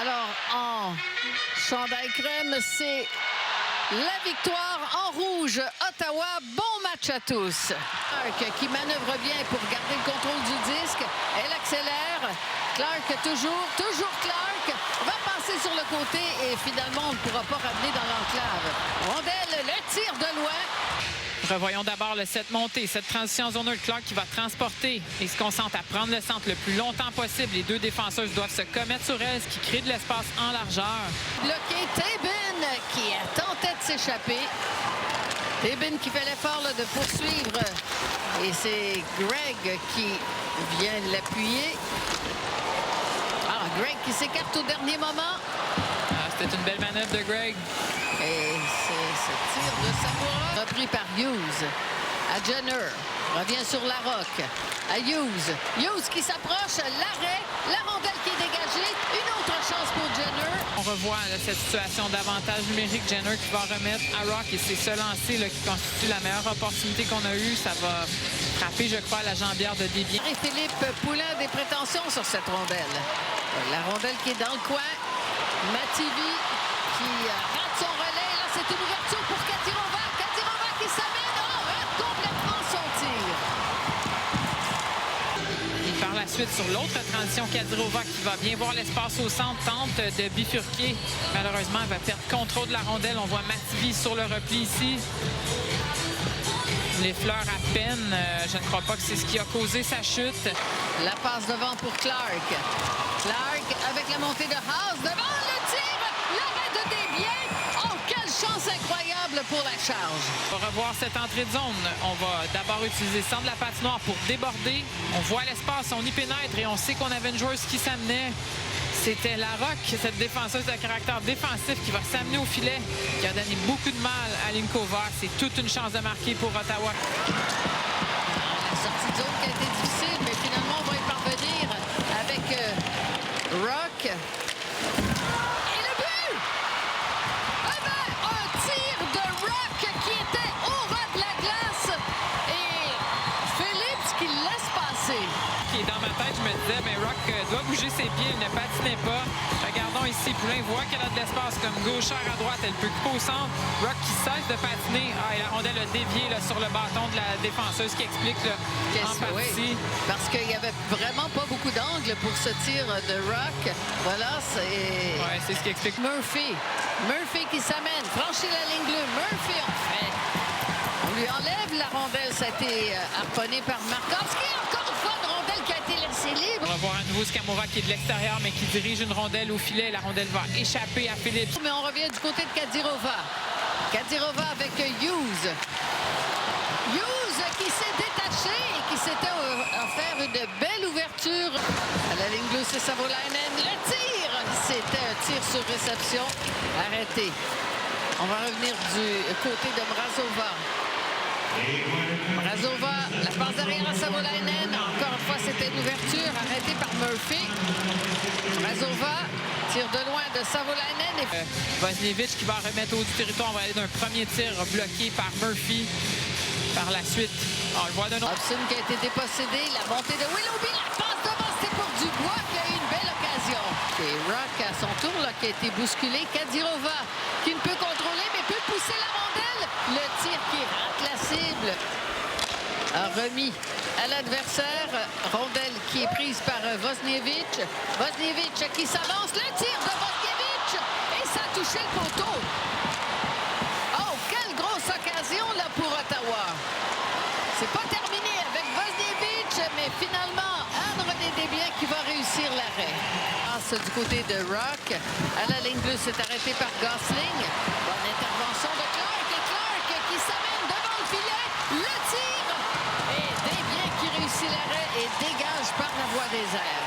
Alors, en chandail crème, c'est la victoire en rouge. Ottawa, bon match à tous. Clark qui manœuvre bien pour garder le contrôle du disque. Elle accélère. Clark toujours Clark. Va passer sur le côté et finalement, on ne pourra pas ramener dans l'enclave. Rondelle, le tir de loin. Revoyons d'abord le set monté. Cette transition en zone 1, Clark qui va transporter et se concentre à prendre le centre le plus longtemps possible. Les deux défenseuses doivent se commettre sur elle, ce qui crée de l'espace en largeur. Bloqué Tabin qui a tenté de s'échapper. Tabin qui fait l'effort de poursuivre. Et c'est Greg qui vient l'appuyer. Greg qui s'écarte au dernier moment. C'était une belle manœuvre de Greg. Et c'est ce tir de Samoura repris par Hughes. À Jenner. Revient sur la roque. À Hughes. Hughes qui s'approche. L'arrêt. La rondelle qui est dégagée. Une autre chance pour Jenner. On revoit là, cette situation d'avantage numérique. Jenner qui va remettre à Rock. Et c'est ce lancer là, qui constitue la meilleure opportunité qu'on a eue. Ça va frapper, je crois, la jambière de Desbiens. Et Philippe Poulin a des prétentions sur cette rondelle. La rondelle qui est dans le coin. Mativi qui rate son relais. Là, c'est une ouverture pour Kadirova. Kadirova qui s'amène. Rate complètement son tir. Et par la suite, sur l'autre transition, Kadirova qui va bien voir l'espace au centre, tente de bifurquer. Malheureusement, elle va perdre contrôle de la rondelle. On voit Mativi sur le repli ici. Les fleurs à peine. Je ne crois pas que c'est ce qui a causé sa chute. La passe devant pour Clark. Clark avec la montée de Haas. Devant le tir. L'arrêt de Desbiens. Oh, quelle chance incroyable pour la charge. On va revoir cette entrée de zone. On va d'abord utiliser le centre de la patinoire pour déborder. On voit l'espace, on y pénètre et on sait qu'on avait une joueuse qui s'amenait. C'était la Rock, cette défenseuse de caractère défensif qui va s'amener au filet, qui a donné beaucoup de mal à Linkova. C'est toute une chance de marquer pour Ottawa. La sortie de zone qui a été difficile, mais finalement, on va y parvenir avec Rock. Et le but! Un tir de Rock qui était au ras de la glace. Et Phillips qui le laisse passer. Qui est dans ma tête, je me disais, ben Rock doit bouger ses pieds, il ne patinait pas. Regardons ici, Poulin voit qu'elle a de l'espace comme gauchère à droite, elle peut couper au centre. Rock qui cesse de patiner. Et la rondelle a dévié là, sur le bâton de la défenseuse qui explique là, en partie. Oui, parce qu'il n'y avait vraiment pas beaucoup d'angle pour ce tir de Rock. Voilà, c'est... Ouais, c'est ce qui explique. Murphy qui s'amène, franchit la ligne bleue. Murphy, en fait. On lui enlève la rondelle, ça a été harponné par Markowski. Encore une fois, une rondelle qui a été laissée libre. On va voir à nouveau Skamora qui est de l'extérieur, mais qui dirige une rondelle au filet. La rondelle va échapper à Phillips. Mais on revient du côté de Kadirova. Kadirova avec Hughes. Hughes qui s'est détaché et qui s'était offert une belle ouverture. À la ligne bleue, c'est Savolainen. Le tir! C'était un tir sur réception. Arrêté. On va revenir du côté de Mrazova. Mrazova, la passe derrière à Savolainen. Encore une fois, c'était une ouverture arrêtée par Murphy. Mrazova, tir de loin de Savolainen. Vosniewicz qui va remettre au du territoire. On va aller d'un premier tir bloqué par Murphy. Par la suite, on le voit de nouveau. Hobson qui a été dépossédé. La montée de Willoughby. La passe devant, c'est pour Dubois qui a eu une belle occasion. C'est Rock à son tour là, qui a été bousculé. Kadirova qui ne peut contrôler mais peut pousser la rondelle. Le tir qui rate la cible. A remis à l'adversaire. Rondelle qui est prise par Vosniewicz. Vosniewicz qui s'avance. Le tir de Vosniewicz. Et ça a touché le poteau. Oh, quelle grosse occasion là pour Ottawa. C'est pas terminé avec Vosniewicz, mais finalement, Anne-Renée Desbiens qui va réussir l'arrêt. Passe du côté de Rock. À la ligne bleue, c'est arrêté par Gosling. Bonne intervention de Clark. Et Clark qui s'amène devant le filet. Le tir. Et Desbiens qui réussit l'arrêt et dégage par la voie des airs.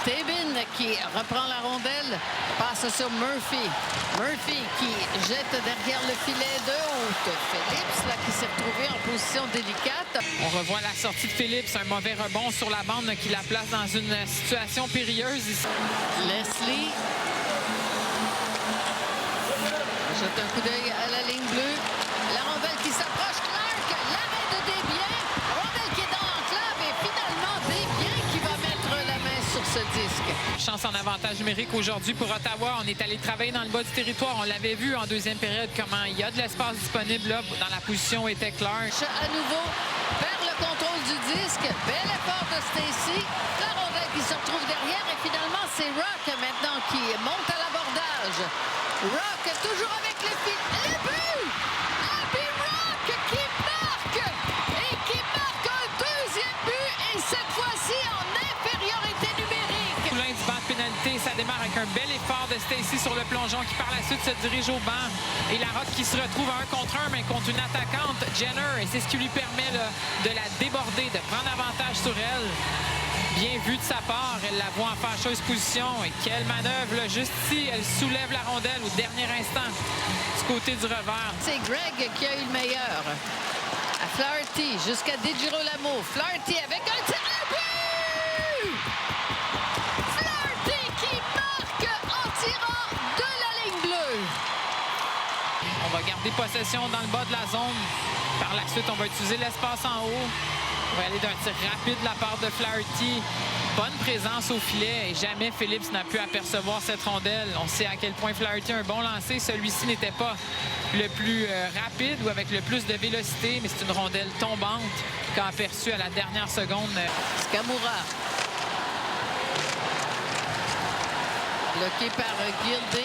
Tabin qui reprend la rondelle, passe sur Murphy. Murphy qui jette derrière le filet de haute. Phillips là, qui s'est retrouvé en position délicate. On revoit la sortie de Phillips, un mauvais rebond sur la bande qui la place dans une situation périlleuse ici. Leslie jette un coup d'œil à la ligne bleue. La rondelle qui s'approche. Clark, l'arrêt de Desbiens. Rondelle qui est dans l'enclave et finalement Desbiens qui va mettre la main sur ce disque. Chance en avant avantage numérique aujourd'hui pour Ottawa. On est allé travailler dans le bas du territoire. On l'avait vu en deuxième période comment il y a de l'espace disponible là, dans la position était Clark. À nouveau, perd le contrôle du disque. Bel effort de Stacey. La rondelle qui se retrouve derrière. Et finalement, c'est Rock maintenant qui monte à l'abordage. Rock toujours avec le fil. Le but! Abby Rock qui marque! Et qui marque un deuxième but. Et cette fois-ci en infériorité numérique. Poulain du banc de pénalité. Ça démarre avec un bel effort de Stacey sur le plongeon qui par la suite se dirige au banc. Et la Rock qui se retrouve à 1 contre 1, mais contre une attaquante, Jenner. Et c'est ce qui lui permet là, de la déborder, de prendre avantage sur elle. Bien vu de sa part, elle la voit en fâcheuse position. Et quelle manœuvre, là, juste ici, elle soulève la rondelle au dernier instant du côté du revers. C'est Greg qui a eu le meilleur. À Flaherty, jusqu'à Di Girolamo. Flaherty avec un tir à but! Flaherty qui marque en tirant de la ligne bleue. On va garder possession dans le bas de la zone. Par la suite, on va utiliser l'espace en haut. On va aller d'un tir rapide de la part de Flaherty. Bonne présence au filet et jamais Phillips n'a pu apercevoir cette rondelle. On sait à quel point Flaherty a un bon lancer. Celui-ci n'était pas le plus rapide ou avec le plus de vélocité, mais c'est une rondelle tombante qu'a aperçue à la dernière seconde. Scamura. Bloqué par Gildé.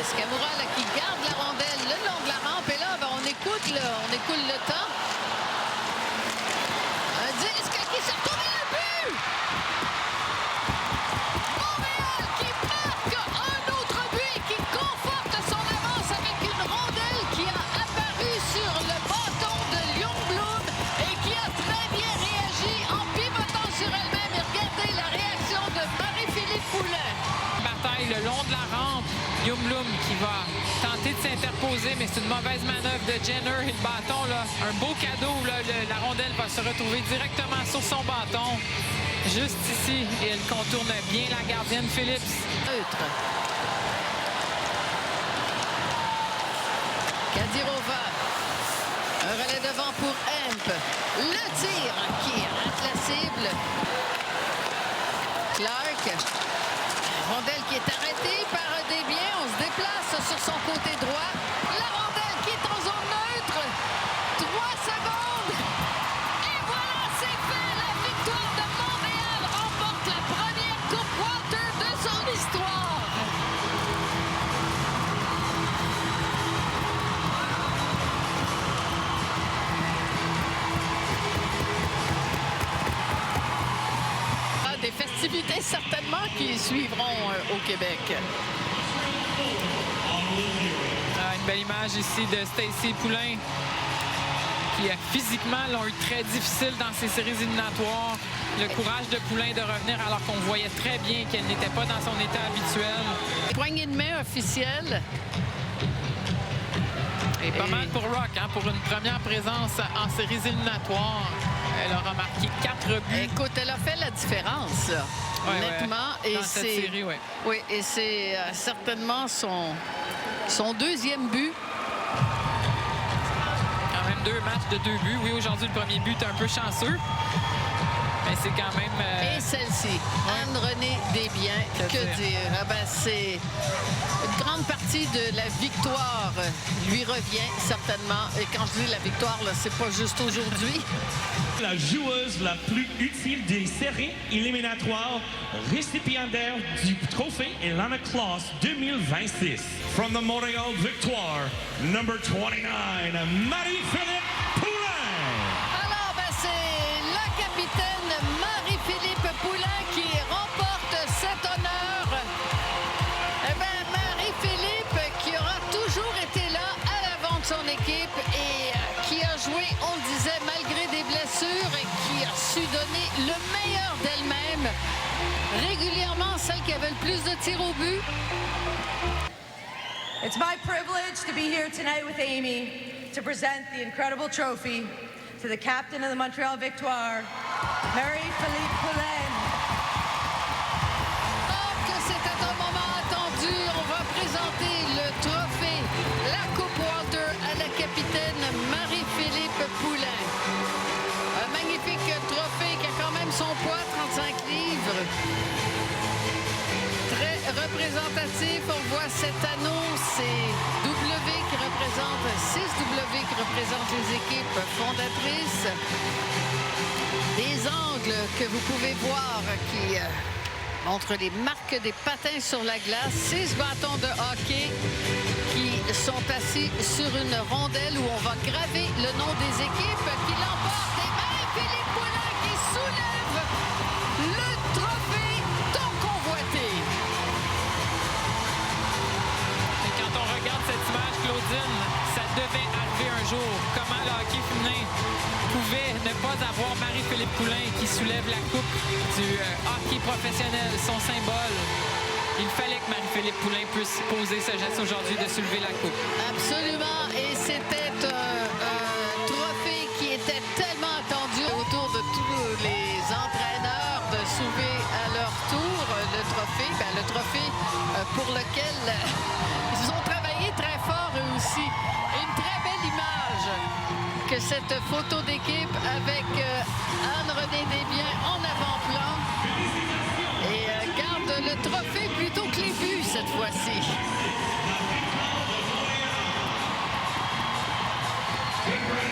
Scamura là, qui garde la rondelle le long de la rampe. Et là, ben, on écoute le temps. Un disque qui se retrouve à un but! Montréal qui marque un autre but et qui conforte son avance avec une rondelle qui a apparu sur le bâton de Ljungblom et qui a très bien réagi en pivotant sur elle-même. Et regardez la réaction de Marie-Philippe Poulin. Bataille le long de la rampe. Ljungblom qui va tenter de s'interposer, mais c'est une mauvaise manœuvre de Jenner. Et le bâton, là, un beau cadeau. Là, la rondelle va se retrouver directement sur son bâton. Juste ici. Et elle contourne bien la gardienne Phillips. Neutre. Kadirova. Un relais devant pour Hemp. Le tir qui rate la cible. Clark. Rondelle qui est arrêtée par Desbiens. On se déplace sur son côté droit. La rondelle qui est en zone neutre. 3 secondes. Et voilà, c'est fait. La victoire de Montréal remporte la première Coupe Walter de son histoire. Des festivités certainement qui suivront au Québec. Une belle image ici de Stacey Poulin qui physiquement l'ont eu très difficile dans ces séries éliminatoires. Le courage de Poulin de revenir alors qu'on voyait très bien qu'elle n'était pas dans son état habituel. Poignée de main officielle. Et pas mal pour Rock, hein, pour une première présence en séries éliminatoires. Elle a marqué 4 buts. Écoute, elle a fait la différence, là, honnêtement. Ouais. Et dans cette série, oui. Oui, et c'est certainement son deuxième but. Quand même 2 matchs de 2 buts. Oui, aujourd'hui, le premier but est un peu chanceux. Mais c'est quand même... Et celle-ci, Anne-Renée Desbiens, que dire? Ah ben, c'est une grande partie de la victoire lui revient certainement. Et quand je dis la victoire, là, c'est pas juste aujourd'hui. La joueuse la plus utile des séries éliminatoires, récipiendaire du trophée Elana Claus 2026. From the Montreal Victoire, number 29, Marie-Philippe Poulin. Alors, ben, c'est la capitaine Marie-Philippe Poulin qui remporte cet honneur. Eh bien, Marie-Philippe qui aura toujours été là à l'avant de son équipe et qui a joué, on le disait, malgré des blessures et qui a su donner le meilleur d'elle-même. Régulièrement, celle qui avait le plus de tirs au but. It's my privilege to be here tonight with Amy to present the incredible trophy to the captain of the Montreal Victoire, Marie-Philippe Poulin. Donc, c'était un moment attendu. On va présenter le trophée, la Coupe Walter à la capitaine Marie-Philippe Poulin. Un magnifique trophée qui a quand même son poids, 35 livres. présentatrice. Des angles que vous pouvez voir qui montrent les marques des patins sur la glace. 6 bâtons de hockey qui sont assis sur une rondelle où on va graver le nom des équipes qui l'emportent. Et même Philippe Poulin qui soulève le trophée tant convoité. Et quand on regarde cette image, Claudine, ça devait arriver un jour. Comment le hockey féminin pouvait ne pas avoir Marie-Philippe Poulin qui soulève la coupe du hockey professionnel, son symbole. Il fallait que Marie-Philippe Poulin puisse poser ce geste aujourd'hui de soulever la coupe. Absolument. Et c'était un trophée qui était tellement attendu autour de tous les entraîneurs de soulever à leur tour le trophée pour lequel ils ont travaillé très fort eux aussi. Une très belle image que cette photo d'équipe avec Anne-Renée Desbiens en avant-plan. Et garde le trophée plutôt que les buts cette fois-ci.